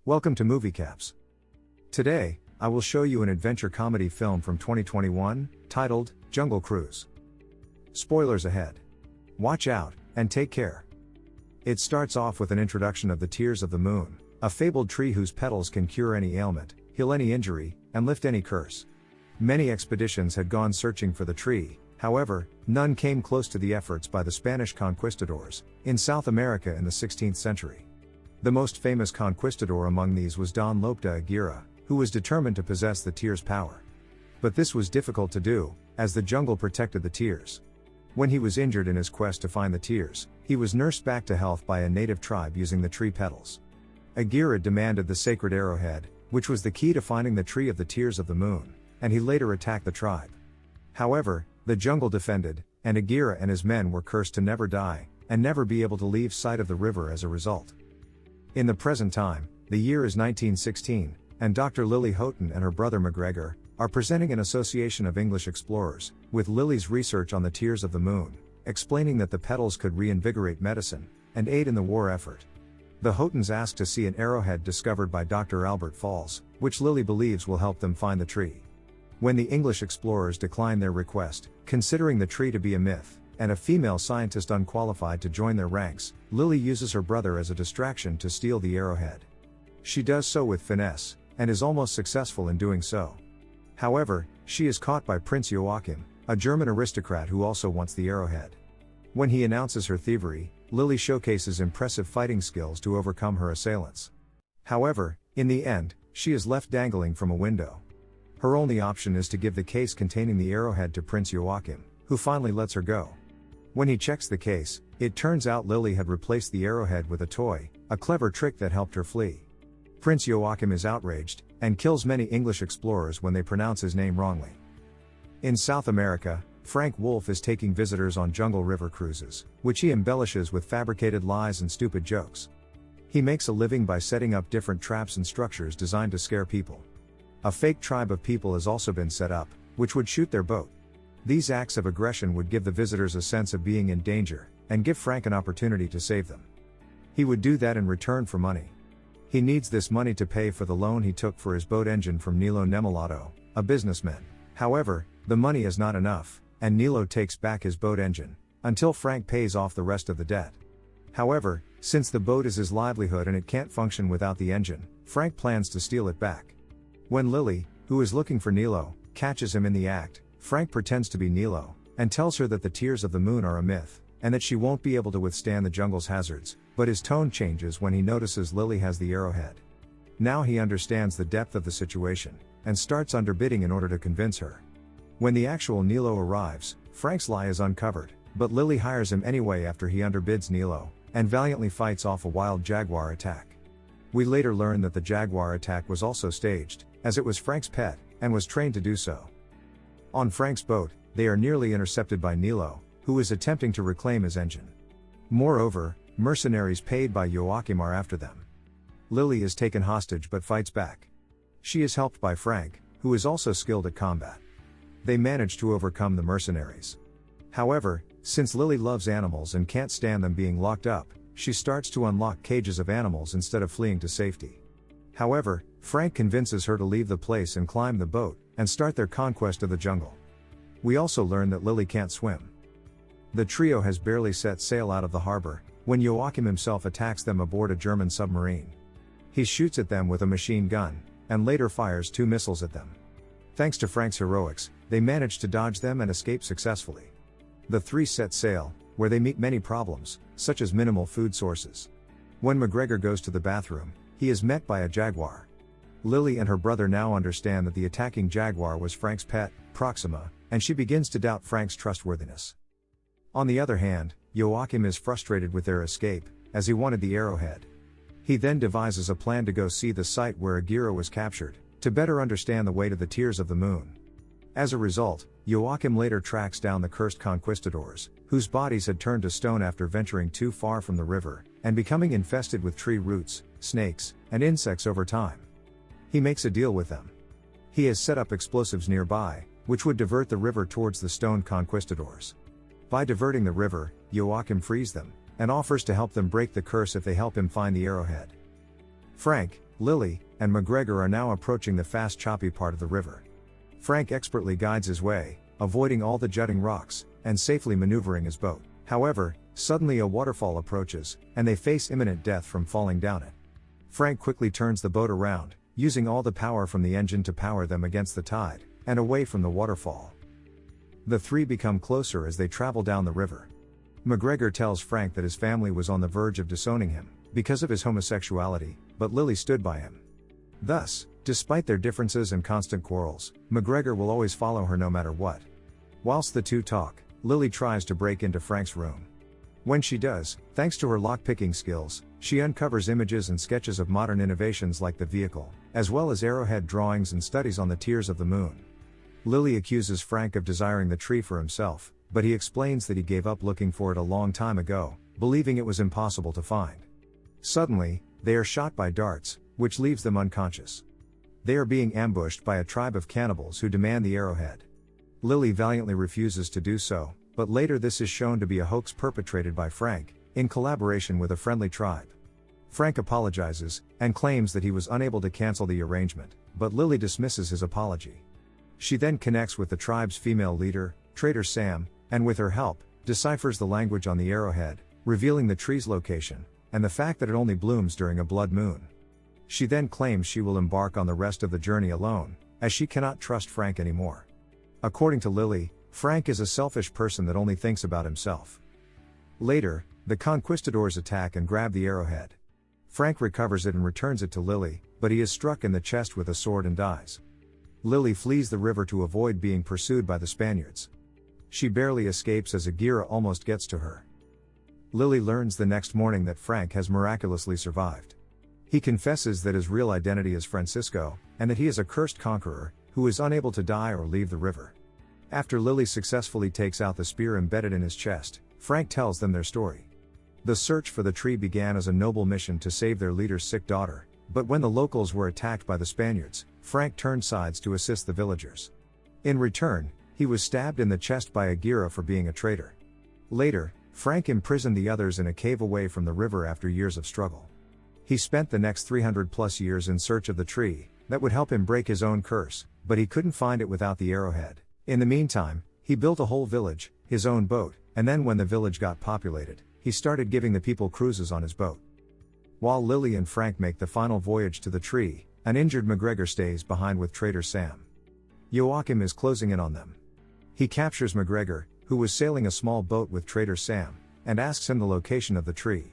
Welcome to Moviecaps. Today, I will show you an adventure comedy film from 2021, titled, Jungle Cruise. Spoilers ahead. Watch out, and take care. It starts off with an introduction of the Tears of the Moon, a fabled tree whose petals can cure any ailment, heal any injury, and lift any curse. Many expeditions had gone searching for the tree, however, none came close to the efforts by the Spanish conquistadors, in South America in the 16th century. The most famous conquistador among these was Don Lope de Aguirre, who was determined to possess the tear's power. But this was difficult to do, as the jungle protected the tears. When he was injured in his quest to find the tears, he was nursed back to health by a native tribe using the tree petals. Aguirre demanded the sacred arrowhead, which was the key to finding the tree of the Tears of the Moon, and he later attacked the tribe. However, the jungle defended, and Aguirre and his men were cursed to never die, and never be able to leave sight of the river as a result. In the present time, the year is 1916, and Dr. Lily Houghton and her brother McGregor are presenting an association of English explorers, with Lily's research on the Tears of the Moon, explaining that the petals could reinvigorate medicine and aid in the war effort. The Houghtons ask to see an arrowhead discovered by Dr. Albert Falls, which Lily believes will help them find the tree. When the English explorers decline their request, considering the tree to be a myth, and a female scientist unqualified to join their ranks, Lily uses her brother as a distraction to steal the arrowhead. She does so with finesse, and is almost successful in doing so. However, she is caught by Prince Joachim, a German aristocrat who also wants the arrowhead. When he announces her thievery, Lily showcases impressive fighting skills to overcome her assailants. However, in the end, she is left dangling from a window. Her only option is to give the case containing the arrowhead to Prince Joachim, who finally lets her go. When he checks the case, it turns out Lily had replaced the arrowhead with a toy, a clever trick that helped her flee. Prince Joachim is outraged, and kills many English explorers when they pronounce his name wrongly. In South America, Frank Wolf is taking visitors on jungle river cruises, which he embellishes with fabricated lies and stupid jokes. He makes a living by setting up different traps and structures designed to scare people. A fake tribe of people has also been set up, which would shoot their boat. These acts of aggression would give the visitors a sense of being in danger, and give Frank an opportunity to save them. He would do that in return for money. He needs this money to pay for the loan he took for his boat engine from Nilo Nemolato, a businessman. However, the money is not enough, and Nilo takes back his boat engine, until Frank pays off the rest of the debt. However, since the boat is his livelihood and it can't function without the engine, Frank plans to steal it back. When Lily, who is looking for Nilo, catches him in the act, Frank pretends to be Nilo, and tells her that the Tears of the Moon are a myth, and that she won't be able to withstand the jungle's hazards, but his tone changes when he notices Lily has the arrowhead. Now he understands the depth of the situation, and starts underbidding in order to convince her. When the actual Nilo arrives, Frank's lie is uncovered, but Lily hires him anyway after he underbids Nilo, and valiantly fights off a wild jaguar attack. We later learn that the jaguar attack was also staged, as it was Frank's pet, and was trained to do so. On Frank's boat, they are nearly intercepted by Nilo, who is attempting to reclaim his engine. Moreover, mercenaries paid by Joachim are after them. Lily is taken hostage but fights back. She is helped by Frank, who is also skilled at combat. They manage to overcome the mercenaries. However, since Lily loves animals and can't stand them being locked up, she starts to unlock cages of animals instead of fleeing to safety. However, Frank convinces her to leave the place and climb the boat, and start their conquest of the jungle. We also learn that Lily can't swim. The trio has barely set sail out of the harbor, when Joachim himself attacks them aboard a German submarine. He shoots at them with a machine gun, and later fires 2 missiles at them. Thanks to Frank's heroics, they manage to dodge them and escape successfully. The three set sail, where they meet many problems, such as minimal food sources. When McGregor goes to the bathroom, he is met by a jaguar. Lily and her brother now understand that the attacking jaguar was Frank's pet, Proxima, and she begins to doubt Frank's trustworthiness. On the other hand, Joachim is frustrated with their escape, as he wanted the arrowhead. He then devises a plan to go see the site where Aguirre was captured, to better understand the way to the Tears of the Moon. As a result, Joachim later tracks down the cursed conquistadors, whose bodies had turned to stone after venturing too far from the river, and becoming infested with tree roots, snakes, and insects over time. He makes a deal with them. He has set up explosives nearby, which would divert the river towards the stoned conquistadors. By diverting the river, Joachim frees them, and offers to help them break the curse if they help him find the arrowhead. Frank, Lily, and McGregor are now approaching the fast choppy part of the river. Frank expertly guides his way, avoiding all the jutting rocks, and safely maneuvering his boat. However, suddenly a waterfall approaches, and they face imminent death from falling down it. Frank quickly turns the boat around, using all the power from the engine to power them against the tide, and away from the waterfall. The three become closer as they travel down the river. McGregor tells Frank that his family was on the verge of disowning him, because of his homosexuality, but Lily stood by him. Thus, despite their differences and constant quarrels, McGregor will always follow her no matter what. Whilst the two talk, Lily tries to break into Frank's room. When she does, thanks to her lock-picking skills, she uncovers images and sketches of modern innovations like the vehicle, as well as arrowhead drawings and studies on the tears of the moon. Lily accuses Frank of desiring the tree for himself, but he explains that he gave up looking for it a long time ago, believing it was impossible to find. Suddenly, they are shot by darts, which leaves them unconscious. They are being ambushed by a tribe of cannibals who demand the arrowhead. Lily valiantly refuses to do so, but later this is shown to be a hoax perpetrated by Frank, in collaboration with a friendly tribe. Frank apologizes, and claims that he was unable to cancel the arrangement, but Lily dismisses his apology. She then connects with the tribe's female leader, Trader Sam, and with her help, deciphers the language on the arrowhead, revealing the tree's location, and the fact that it only blooms during a blood moon. She then claims she will embark on the rest of the journey alone, as she cannot trust Frank anymore. According to Lily, Frank is a selfish person that only thinks about himself. Later, the conquistadors attack and grab the arrowhead. Frank recovers it and returns it to Lily, but he is struck in the chest with a sword and dies. Lily flees the river to avoid being pursued by the Spaniards. She barely escapes as Aguirre almost gets to her. Lily learns the next morning that Frank has miraculously survived. He confesses that his real identity is Francisco, and that he is a cursed conqueror, who is unable to die or leave the river. After Lily successfully takes out the spear embedded in his chest, Frank tells them their story. The search for the tree began as a noble mission to save their leader's sick daughter, but when the locals were attacked by the Spaniards, Frank turned sides to assist the villagers. In return, he was stabbed in the chest by Aguirre for being a traitor. Later, Frank imprisoned the others in a cave away from the river after years of struggle. He spent the next 300+ years in search of the tree that would help him break his own curse, but he couldn't find it without the arrowhead. In the meantime, he built a whole village, his own boat, and then when the village got populated, he started giving the people cruises on his boat. While Lily and Frank make the final voyage to the tree, an injured McGregor stays behind with Trader Sam. Joachim is closing in on them. He captures McGregor, who was sailing a small boat with Trader Sam, and asks him the location of the tree.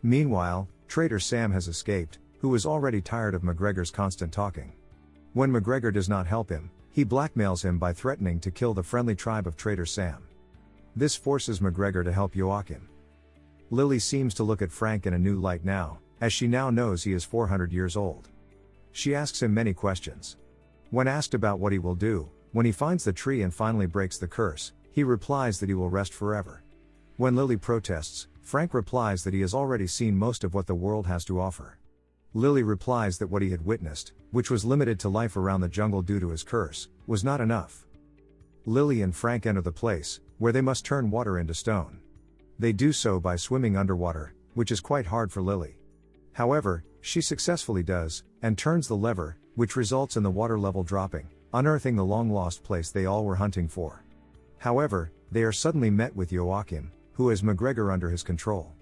Meanwhile, Trader Sam has escaped, who is already tired of McGregor's constant talking. When McGregor does not help him, he blackmails him by threatening to kill the friendly tribe of Trader Sam. This forces McGregor to help Joachim. Lily seems to look at Frank in a new light now, as she now knows he is 400 years old. She asks him many questions. When asked about what he will do, when he finds the tree and finally breaks the curse, he replies that he will rest forever. When Lily protests, Frank replies that he has already seen most of what the world has to offer. Lily replies that what he had witnessed, which was limited to life around the jungle due to his curse, was not enough. Lily and Frank enter the place, where they must turn water into stone. They do so by swimming underwater, which is quite hard for Lily. However, she successfully does, and turns the lever, which results in the water level dropping, unearthing the long-lost place they all were hunting for. However, they are suddenly met with Joachim, who has McGregor under his control.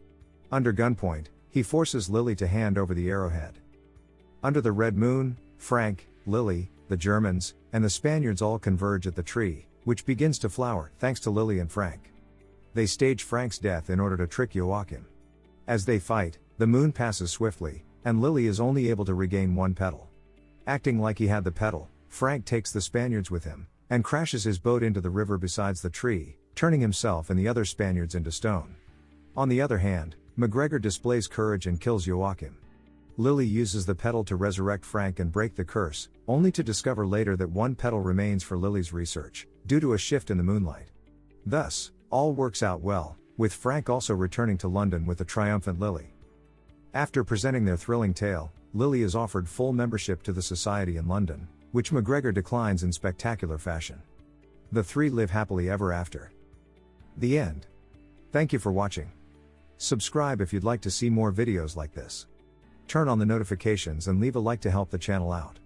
Under gunpoint, he forces Lily to hand over the arrowhead. Under the red moon, Frank, Lily, the Germans, and the Spaniards all converge at the tree, which begins to flower thanks to Lily and Frank. They stage Frank's death in order to trick Joachim. As they fight, the moon passes swiftly, and Lily is only able to regain one petal. Acting like he had the petal, Frank takes the Spaniards with him, and crashes his boat into the river besides the tree, turning himself and the other Spaniards into stone. On the other hand, McGregor displays courage and kills Joachim. Lily uses the petal to resurrect Frank and break the curse, only to discover later that one petal remains for Lily's research, due to a shift in the moonlight. Thus, all works out well, with Frank also returning to London with the triumphant Lily. After presenting their thrilling tale, Lily is offered full membership to the society in London, which McGregor declines in spectacular fashion. The three live happily ever after. The end. Thank you for watching. Subscribe if you'd like to see more videos like this. Turn on the notifications and leave a like to help the channel out.